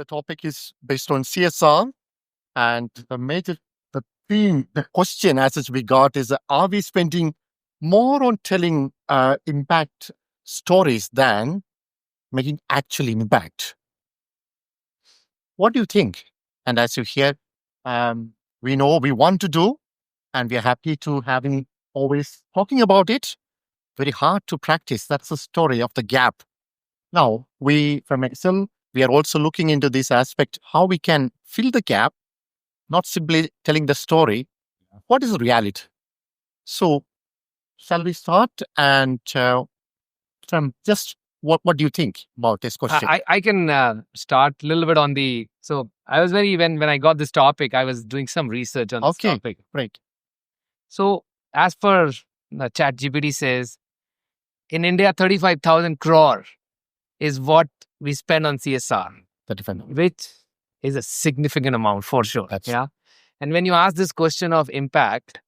the topic is based on CSR, and the theme, the question as such we got is: Are we spending more on telling impact stories than making actual impact? What do you think? And as you hear, we know we want to do, and we are happy to having always talking about it. Very hard to practice. That's the story of the gap. Now, we from Excel, we are also looking into this aspect, how we can fill the gap, not simply telling the story. What is the reality? So, shall we start? And from just what do you think about this question? I can start a little bit on the. So I was when I got this topic, I was doing some research on this topic. Right. So as per ChatGPT says, in India, 35,000 crore is what we spend on CSR, 35. which is a significant amount for sure. Yeah. And when you ask this question of impact,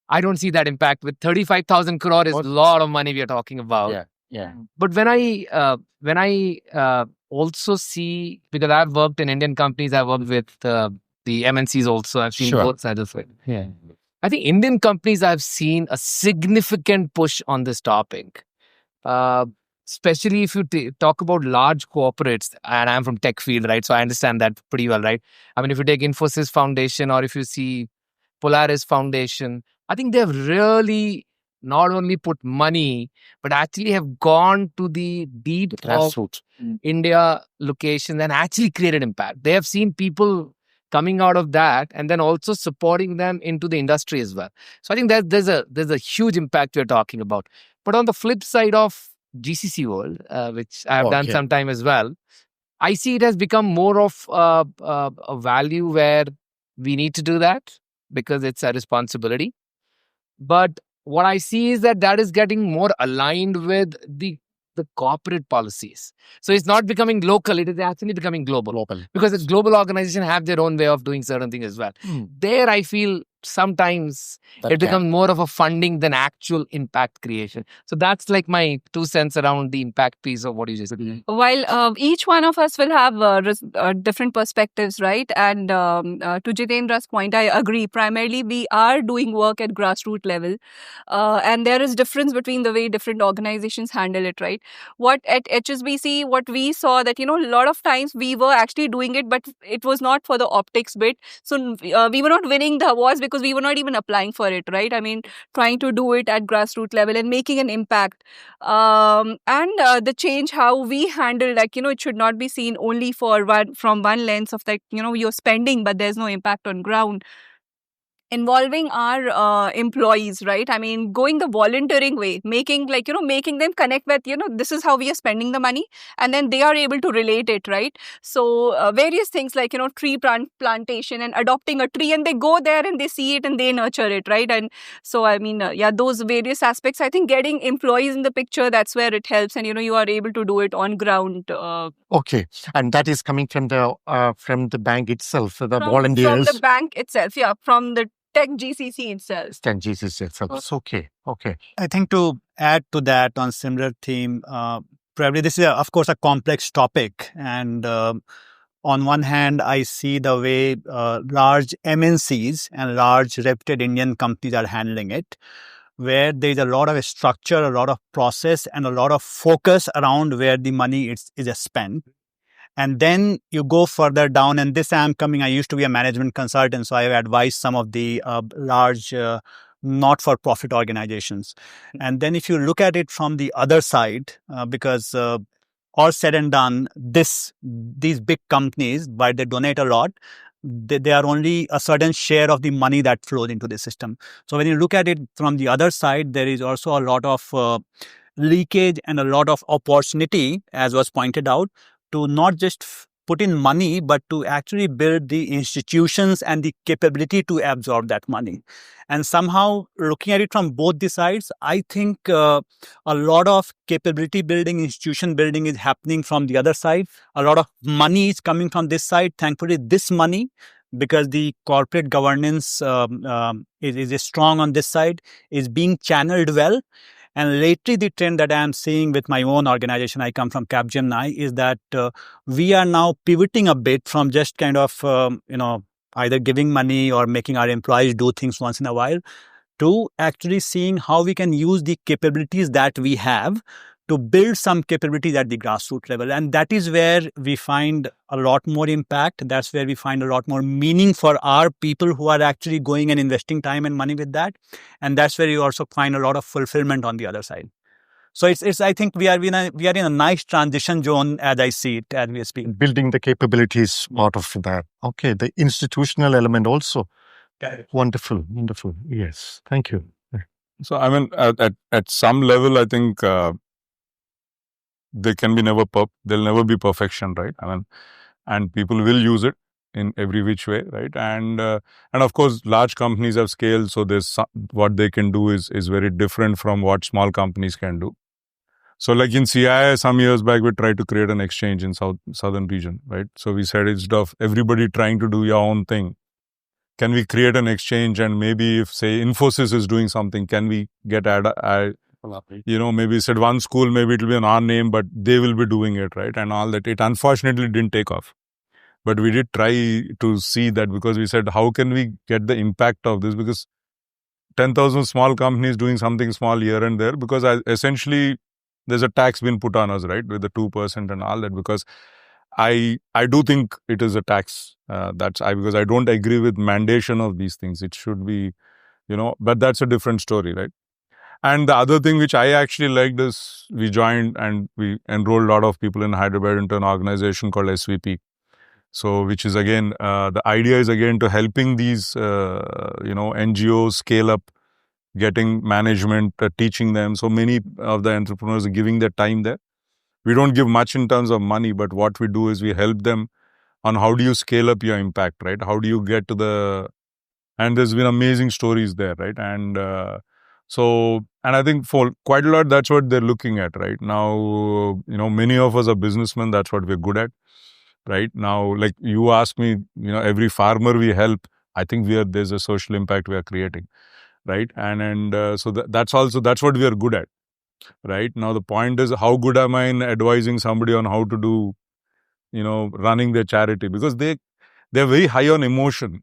I don't see that impact. With 35,000 crore is a lot of money we are talking about. Yeah. But when I also see, because I've worked in Indian companies, I've worked with the MNCs also. I've seen both sides of it. Yeah. I think Indian companies, I've seen a significant push on this topic. Especially if you talk about large corporates, and I'm from tech field, right? So I understand that pretty well, right? I mean, if you take Infosys Foundation or if you see Polaris Foundation, I think they've really not only put money, but actually have gone to the deep of India locations and actually created impact. They have seen people coming out of that and then also supporting them into the industry as well. So I think that there's a huge impact we're talking about. But on the flip side of GCC world, which I have done some time as well, I see it has become more of a value where we need to do that because it's a responsibility. But what I see is that is getting more aligned with the corporate policies. So it's not becoming local, it is actually becoming global. Because the global organizations have their own way of doing certain things as well. There I feel sometimes it becomes more of a funding than actual impact creation. So that's like my 2 cents around the impact piece of what you just said. While each one of us will have different perspectives, right? And to Jitendra's point, I agree. Primarily, we are doing work at grassroots level. And there is difference between the way different organizations handle it, right? What at HSBC, what we saw that, a lot of times we were actually doing it, but it was not for the optics bit. So we were not winning the awards because we were not even applying for it, right? I mean, trying to do it at grassroots level and making an impact. And the change, how we handle, it should not be seen only from one lens of that, you're spending, but there's no impact on ground. Involving our employees, right? I mean, going the volunteering way, making them connect with, this is how we are spending the money, and then they are able to relate it, right? So various things like, tree plantation and adopting a tree, and they go there and they see it and they nurture it, right? And so, I mean, those various aspects, I think getting employees in the picture, that's where it helps, and, you are able to do it on ground. Okay. And that is coming from the bank itself, the volunteers. From the bank itself, from the Tech GCC itself. Tech GCC itself. It's okay. I think to add to that on similar theme, probably this is, of course, a complex topic. And on one hand, I see the way large MNCs and large reputed Indian companies are handling it, where there is a lot of structure, a lot of process, and a lot of focus around where the money is spent. And then you go further down, and I used to be a management consultant, so I have advised some of the large not-for-profit organizations. And then if you look at it from the other side, because all said and done, these big companies, while they donate a lot, they are only a certain share of the money that flows into the system. So when you look at it from the other side, there is also a lot of leakage and a lot of opportunity, as was pointed out, to not just put in money, but to actually build the institutions and the capability to absorb that money. And somehow, looking at it from both the sides, I think a lot of capability building, institution building is happening from the other side. A lot of money is coming from this side. Thankfully, this money, because the corporate governance is strong on this side, is being channeled well. And lately, the trend that I'm seeing with my own organization, I come from Capgemini, is that we are now pivoting a bit from just kind of, either giving money or making our employees do things once in a while, to actually seeing how we can use the capabilities that we have to build some capabilities at the grassroots level. And that is where we find a lot more impact. That's where we find a lot more meaning for our people who are actually going and investing time and money with that. And that's where you also find a lot of fulfillment on the other side. So it's I think we are in a nice transition zone as I see it as we speak. Building the capabilities part of that. Okay, the institutional element also. Wonderful. Yes, thank you. So I mean, at some level, I think they can be there'll never be perfection, right? I mean, and people will use it in every which way, right? And of course, large companies have scale, so what they can do is very different from what small companies can do. So like in CII, some years back, we tried to create an exchange in southern region, right? So we said, instead of everybody trying to do your own thing, can we create an exchange? And maybe if, say, Infosys is doing something, can we get maybe said one school, maybe it'll be on our name, but they will be doing it, right? And all that. It unfortunately didn't take off. But we did try to see that, because we said, how can we get the impact of this? Because 10,000 small companies doing something small here and there, because essentially there's a tax being put on us, right? With the 2% and all that, because I do think it is a tax. Because I don't agree with mandation of these things. It should be, but that's a different story, right? And the other thing which I actually liked is we joined and we enrolled a lot of people in Hyderabad into an organization called SVP. So, which is again, the idea is again to helping these, NGOs scale up, getting management, teaching them. So many of the entrepreneurs are giving their time there. We don't give much in terms of money, but what we do is we help them on how do you scale up your impact, right? How do you get to and there's been amazing stories there, right? And and I think for quite a lot, that's what they're looking at right now. Many of us are businessmen. That's what we're good at, right? Now, like you ask me, every farmer we help, I think there's a social impact we are creating, right? So that's what we are good at, right? Now, the point is, how good am I in advising somebody on how to do, running their charity? Because they're very high on emotion,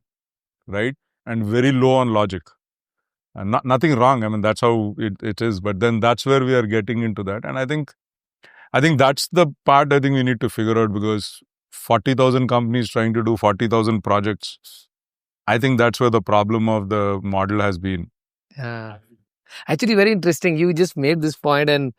right? And very low on logic. And nothing wrong. I mean, that's how it is. But then that's where we are getting into that. And I think that's the part I think we need to figure out, because 40,000 companies trying to do 40,000 projects. I think that's where the problem of the model has been. Actually, very interesting. You just made this point, and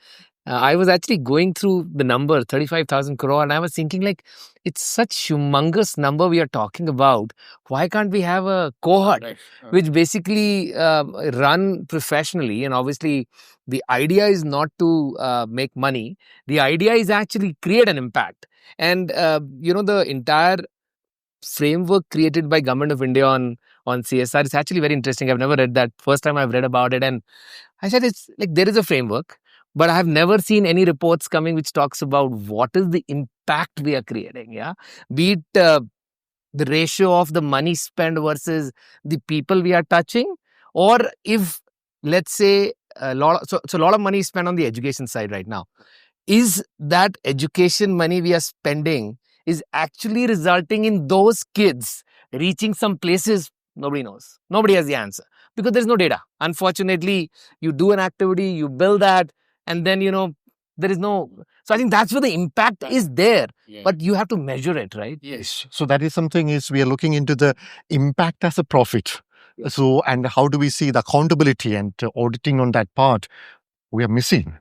I was actually going through the number 35,000 crore, and I was thinking, like, it's such humongous number we are talking about. Why can't we have a cohort which basically run professionally? And obviously, the idea is not to make money. The idea is actually create an impact. And the entire framework created by Government of India on CSR is actually very interesting. I've never read that. First time I've read about it, and I said, it's like there is a framework, but I have never seen any reports coming which talks about what is the impact we are creating. Yeah, be it the ratio of the money spent versus the people we are touching, or if, let's say, a lot of money is spent on the education side right now. Is that education money we are spending is actually resulting in those kids reaching some places? Nobody knows. Nobody has the answer, because there's no data. Unfortunately, you do an activity, you build that, and then, there is no... So I think that's where the impact is there, but you have to measure it, right? Yes. So that is something we are looking into the impact as a profit. So, and how do we see the accountability and auditing on that part? We are missing.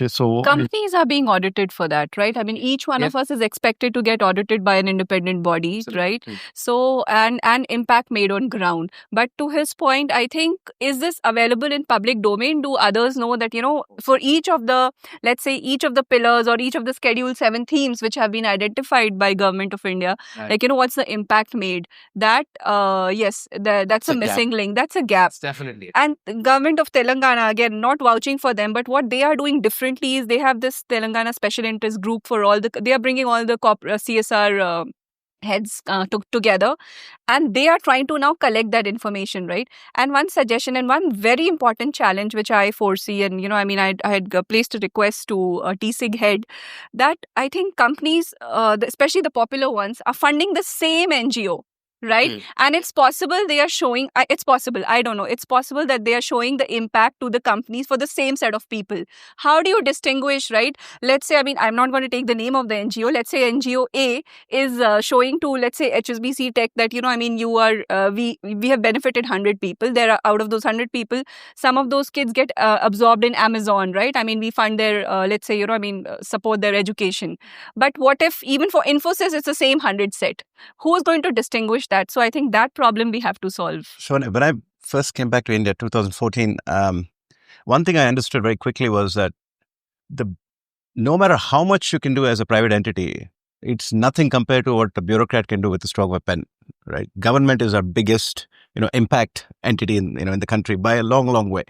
So companies are being audited for that, right? I mean, each one of us is expected to get audited by an independent body, right? So, and impact made on ground. But to his point, I think, is this available in public domain? Do others know that, for each of the, let's say, each of the pillars or each of the Schedule 7 themes which have been identified by Government of India, what's the impact made? That, yes, that's a missing link. That's a gap. Definitely. And the Government of Telangana, again, not vouching for them, but what they are doing differently is they have this Telangana Special Interest Group for they are bringing all the CSR heads together, and they are trying to now collect that information, right? And one suggestion and one very important challenge which I foresee, and I had placed a request to TSIG head, that I think companies, especially the popular ones, are funding the same NGO, right? And it's possible they are showing, it's possible, I don't know, it's possible that they are showing the impact to the companies for the same set of people. How do you distinguish, right? Let's say, I'm not going to take the name of the NGO. Let's say NGO A is showing to, let's say, HSBC Tech that, you are, we have benefited 100 people. There are, out of those 100 people, some of those kids get absorbed in Amazon, right? We fund their, let's say, support their education. But what if even for Infosys, it's the same 100 set? Who's going to distinguish that? So I think that problem we have to solve. So when I first came back to India, 2014, one thing I understood very quickly was that no matter how much you can do as a private entity, it's nothing compared to what a bureaucrat can do with the stroke of a pen, right? Government is our biggest, impact entity in the country by a long, long way,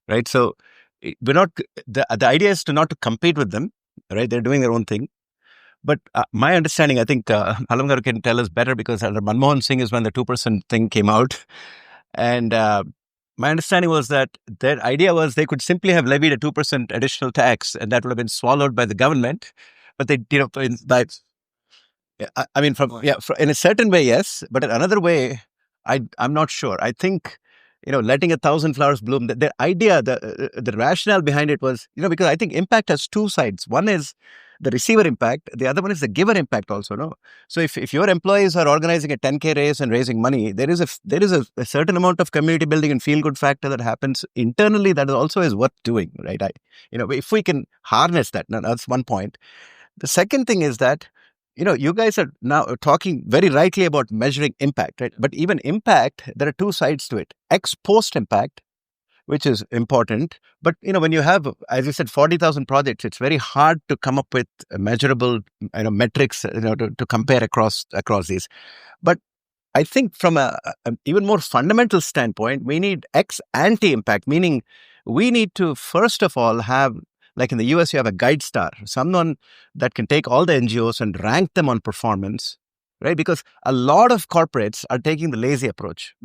right? So we're not, the idea is not to compete with them, right? They're doing their own thing. But my understanding, I think Alamgar can tell us better, because under Manmohan Singh is when the 2% thing came out. And my understanding was that their idea was they could simply have levied a 2% additional tax, and that would have been swallowed by the government. But they, in a certain way, yes. But in another way, I'm not sure. I think, letting 1,000 flowers bloom, the idea, the rationale behind it was, because I think impact has two sides. One is the receiver impact. The other one is the giver impact also, no? So if your employees are organizing a 10K race and raising money, there is a certain amount of community building and feel good factor that happens internally that also is worth doing, right? If we can harness that, now that's one point. The second thing is that, you guys are now talking very rightly about measuring impact, right? But even impact, there are two sides to it. Ex post impact, which is important. But, when you have, as you said, 40,000 projects, it's very hard to come up with measurable, metrics, to compare across these. But I think from an even more fundamental standpoint, we need ex ante impact, meaning we need to, first of all, have, like in the US, you have a guide star, someone that can take all the NGOs and rank them on performance, right? Because a lot of corporates are taking the lazy approach,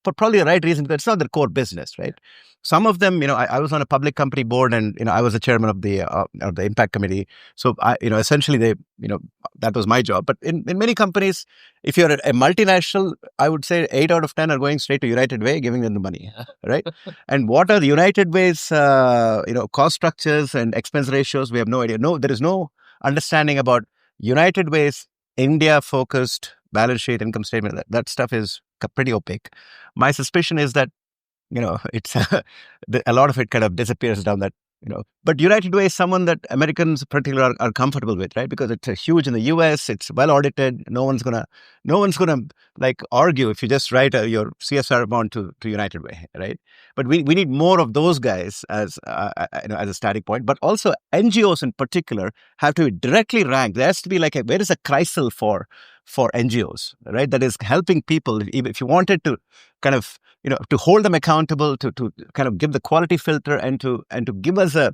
for probably the right reason, because it's not their core business, right? Some of them, I was on a public company board, and I was the chairman of the impact committee. So essentially that was my job. But in many companies, if you're a multinational, I would say 8 out of 10 are going straight to United Way, giving them the money, right? And what are the United Way's cost structures and expense ratios? We have no idea. No, there is no understanding about United Way's India-focused balance sheet, income statement. That stuff is pretty opaque. My suspicion is that, it's a lot of it kind of disappears down that, But United Way is someone that Americans particularly are comfortable with, right? Because it's huge in the US, it's well audited. No one's gonna like argue if you just write your CSR bond to United Way, right? But we need more of those guys as as a starting point. But also NGOs in particular have to be directly ranked. There has to be like where is a CRISIL for NGOs, right? That is helping people. If you wanted to kind of, to hold them accountable, to kind of give the quality filter and to give us a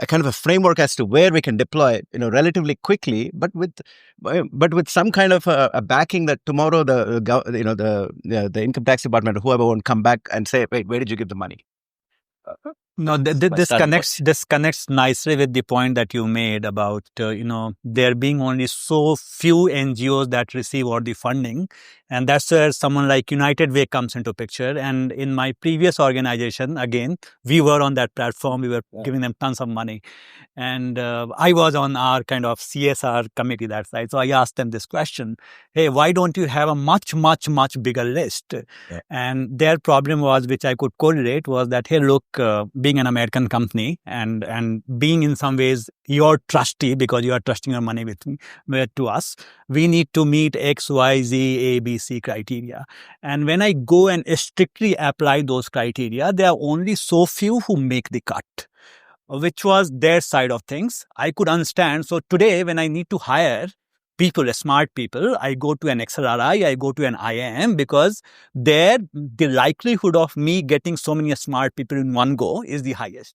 kind of a framework as to where we can deploy, relatively quickly, but with some kind of a backing that tomorrow the income tax department or whoever won't come back and say, wait, where did you give the money? No, this connects nicely with the point that you made about, there being only so few NGOs that receive all the funding. And that's where someone like United Way comes into picture. And in my previous organization, again, we were on that platform. We were giving them tons of money. And I was on our kind of CSR committee that side. So I asked them this question, hey, why don't you have a much, much, much bigger list? Yeah. And their problem was, which I could correlate, was that, hey, look, being an American company and being in some ways your trustee, because you are trusting your money to us, we need to meet X, Y, Z, A, B, C criteria. And when I go and strictly apply those criteria, there are only so few who make the cut, which was their side of things. I could understand. So today, when I need to hire people, smart people, I go to an XRRI, I go to an IIM, because there the likelihood of me getting so many smart people in one go is the highest.